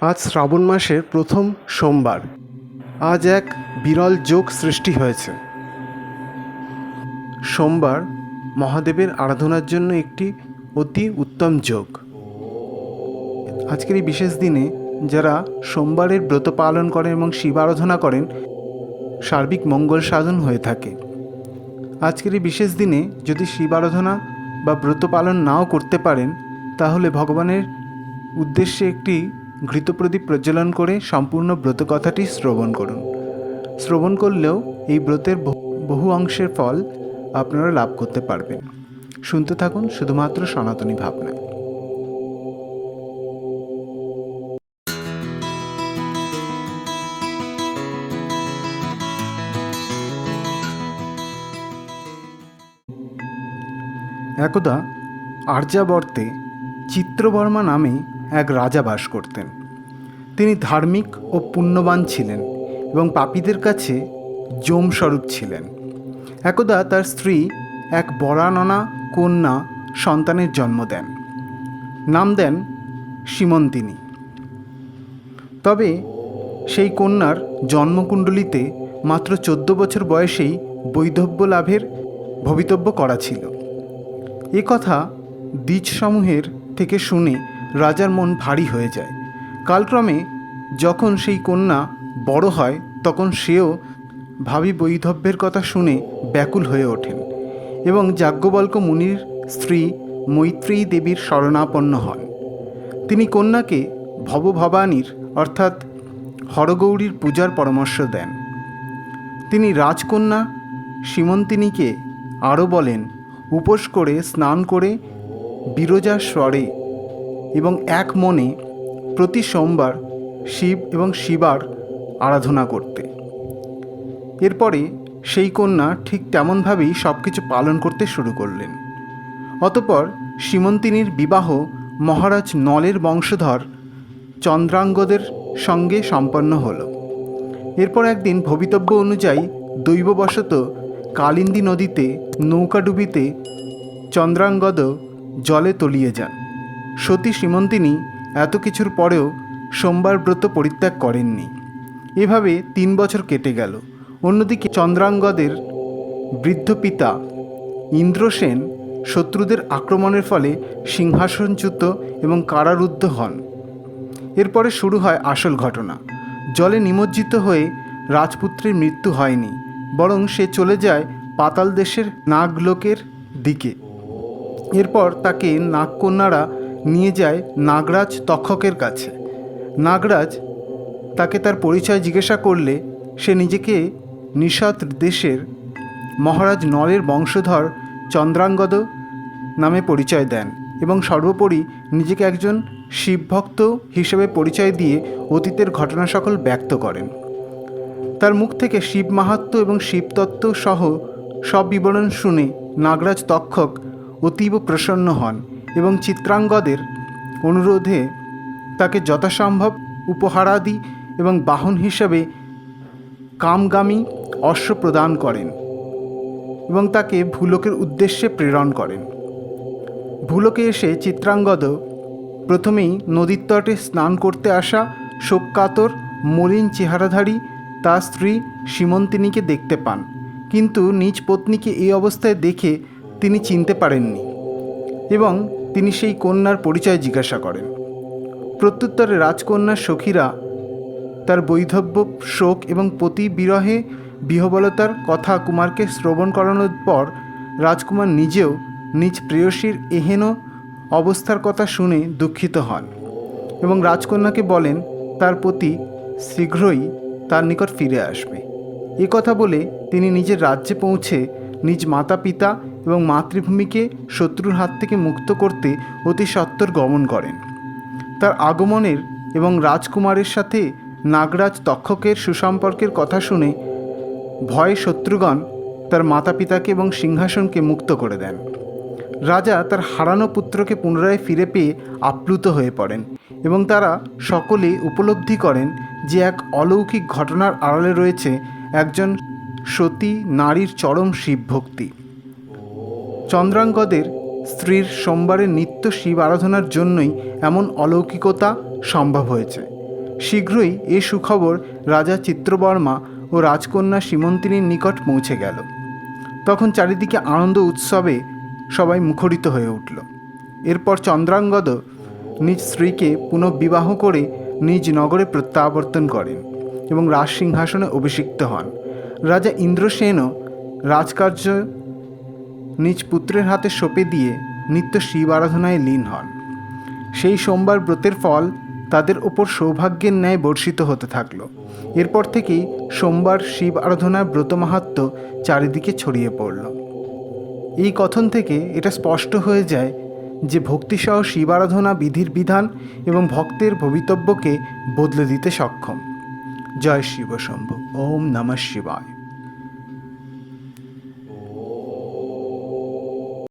আজ শ্রাবণ মাসের প্রথম সোমবার। আজ এক বিরল যোগ সৃষ্টি হয়েছে। সোমবার মহাদেবের আরাধনার জন্য একটি অতি উত্তম যোগ। আজকের এই বিশেষ দিনে যারা সোমবারের ব্রত পালন করেন এবং শিব আরাধনা করেন, সার্বিক মঙ্গল সাধন হয়ে থাকে। আজকের এই বিশেষ দিনে যদি শিব আরাধনা বা ব্রত পালন নাও করতে পারেন, তাহলে ভগবানের উদ্দেশ্যে একটি ঘৃতপ্রদীপ প্রজ্বলন করে সম্পূর্ণ ব্রত কথাটি শ্রবণ করুন। শ্রবণ করলেও এই ব্রতের বহু অংশের ফল আপনারা লাভ করতে পারবেন। শুনতে থাকুন শুধুমাত্র সনাতনী ভাবনায়। একদা আর্যাবর্তে চিত্রবর্মা নামে এক রাজা বাস করতেন। তিনি ধার্মিক ও পুণ্যবান ছিলেন এবং পাপীদের কাছে যমস্বরূপ ছিলেন। একদা তার স্ত্রী এক বরাননা কন্যা সন্তানের জন্ম দেন। নাম দেন সীমন্তিনী। তবে সেই কন্যার জন্মকুণ্ডলিতে মাত্র 14 বছর বয়সেই বৈধব্য লাভের ভবিতব্য করা ছিল। এ কথা দ্বিজসমূহের থেকে শুনে রাজার মন ভারী হয়ে যায়। কালক্রমে যখন সেই কন্যা বড় হয়, তখন সেও ভাবী বৈধব্যের কথা শুনে ব্যাকুল হয়ে ওঠেন এবং যাজ্ঞবল্ক্য মুনির স্ত্রী মৈত্রেয়ী দেবীর শরণাপন্ন হন। তিনি কন্যাকে ভবভবানীর অর্থাৎ হরগৌরীর পূজার পরামর্শ দেন। তিনি রাজকন্যা সীমন্তিনীকে আরও বলেন, উপোস করে স্নান করে বিরজা স্বরে এবং এক মনে প্রতি সোমবার শিব এবং শিবার আরাধনা করতে। এরপরে সেই কন্যা ঠিক তেমনভাবেই সব কিছু পালন করতে শুরু করলেন। অতঃপর সীমন্তিনীর বিবাহ মহারাজ নলের বংশধর চন্দ্রাঙ্গদের সঙ্গে সম্পন্ন হল। এরপর একদিন ভবিতব্য অনুযায়ী দৈববশত কালিন্দী নদীতে নৌকাডুবিতে চন্দ্রাঙ্গদ জলে তলিয়ে যান। সতী সীমন্তিনী এত কিছুর পরেও সোমবার ব্রত পরিত্যাগ করেননি। এভাবে 3 বছর কেটে গেল। অন্যদিকে চন্দ্রাঙ্গদের বৃদ্ধ পিতা ইন্দ্রসেন শত্রুদের আক্রমণের ফলে সিংহাসনচ্যুত এবং কারারুদ্ধ হন। এরপরে শুরু হয় আসল ঘটনা। জলে নিমজ্জিত হয়ে রাজপুত্রের মৃত্যু হয়নি, বরং সে চলে যায় পাতাল দেশের নাগলোকের দিকে। এরপর তাকে নাগকন্যারা নিয়ে যায় নাগরাজ তক্ষকের কাছে। নাগরাজ তাকে তার পরিচয় জিজ্ঞাসা করলে সে নিজেকে নিষদ দেশের মহারাজ নলের বংশধর চন্দ্রাঙ্গদ নামে পরিচয় দেন এবং সর্বোপরি নিজেকে একজন শিবভক্ত হিসেবে পরিচয় দিয়ে অতীতের ঘটনা সকল ব্যক্ত করেন। তার মুখ থেকে শিব মাহাত্ম্য এবং শিবতত্ত্ব সহ সব বিবরণ শুনে নাগরাজ তক্ষক অতীব প্রসন্ন হন এবং চিত্রাঙ্গদের অনুরোধে তাকে যথাসম্ভব উপহারাদি এবং বাহন হিসাবে কামগামী অশ্ব প্রদান করেন এবং তাকে ভূলোকের উদ্দেশ্যে প্রেরণ করেন। ভূলোকে এসে চিত্রাঙ্গদ প্রথমেই নদীর তটে স্নান করতে আসা শোককাতর মলিন চেহারাধারী তার স্ত্রী সীমন্তিনীকে দেখতে পান, কিন্তু নিজ পত্নীকে এই অবস্থায় দেখে তিনি চিনতে পারেননি এবং তিনি সেই কন্যার পরিচয় জিজ্ঞাসা করেন। প্রত্যুত্তরে রাজকন্যার সখীরা তার বৈধব্য, শোক এবং পতি বিরহে বিহবলতার কথা কুমারকে শ্রবণ করানোর পর রাজকুমার নিজেও নিজ প্রেয়সীর এহেন অবস্থার কথা শুনে দুঃখিত হন এবং রাজকন্যাকে বলেন তার পতি শীঘ্রই তার নিকট ফিরে আসবে। এ কথা বলে তিনি নিজের রাজ্যে পৌঁছে নিজ মাতা পিতা এবং মাতৃভূমিকে শত্রুর হাত থেকে মুক্ত করতে অতি সত্বর গমন করেন। তার আগমনের এবং রাজকুমারের সাথে নাগরাজ তক্ষকের সুসম্পর্কের কথা শুনে ভয়ে শত্রুগণ তার মাতা পিতাকে এবং সিংহাসনকে মুক্ত করে দেন। রাজা তার হারানো পুত্রকে পুনরায় ফিরে পেয়ে আপ্লুত হয়ে পড়েন এবং তারা সকলে উপলব্ধি করেন যে এক অলৌকিক ঘটনার আড়ালে রয়েছে একজন সতী নারীর চরম শিবভক্তি। চন্দ্রাঙ্গদের স্ত্রীর সোমবারের নিত্য শিব আরাধনার জন্যই এমন অলৌকিকতা সম্ভব হয়েছে। শীঘ্রই এ সুখবর রাজা চিত্রবর্মা ও রাজকন্যা সীমন্তিনীর নিকট পৌঁছে গেল। তখন চারিদিকে আনন্দ উৎসবে সবাই মুখরিত হয়ে উঠল। এরপর চন্দ্রাঙ্গদ নিজ স্ত্রীকে পুনঃবিবাহ করে নিজ নগরে প্রত্যাবর্তন করেন এবং রাজসিংহাসনে অভিষিক্ত হন। রাজা ইন্দ্রসেনও রাজকার্য নিজ পুত্রের হাতে সঁপে দিয়ে নিত্য শিব আরাধনায় লীন হন। সেই সোমবার ব্রতের ফল তাদের ওপর সৌভাগ্যের ন্যায় বর্ষিত হতে থাকল। এরপর থেকেই সোমবার শিব আরাধনার ব্রত মাহাত্ম্য চারিদিকে ছড়িয়ে পড়ল। এই কথন থেকে এটা স্পষ্ট হয়ে যায় যে ভক্তিসহ শিব আরাধনা বিধির বিধান এবং ভক্তের ভবিতব্যকে বদলে দিতে সক্ষম। জয় শিব শম্ভু। ওম নমঃ শিবায়।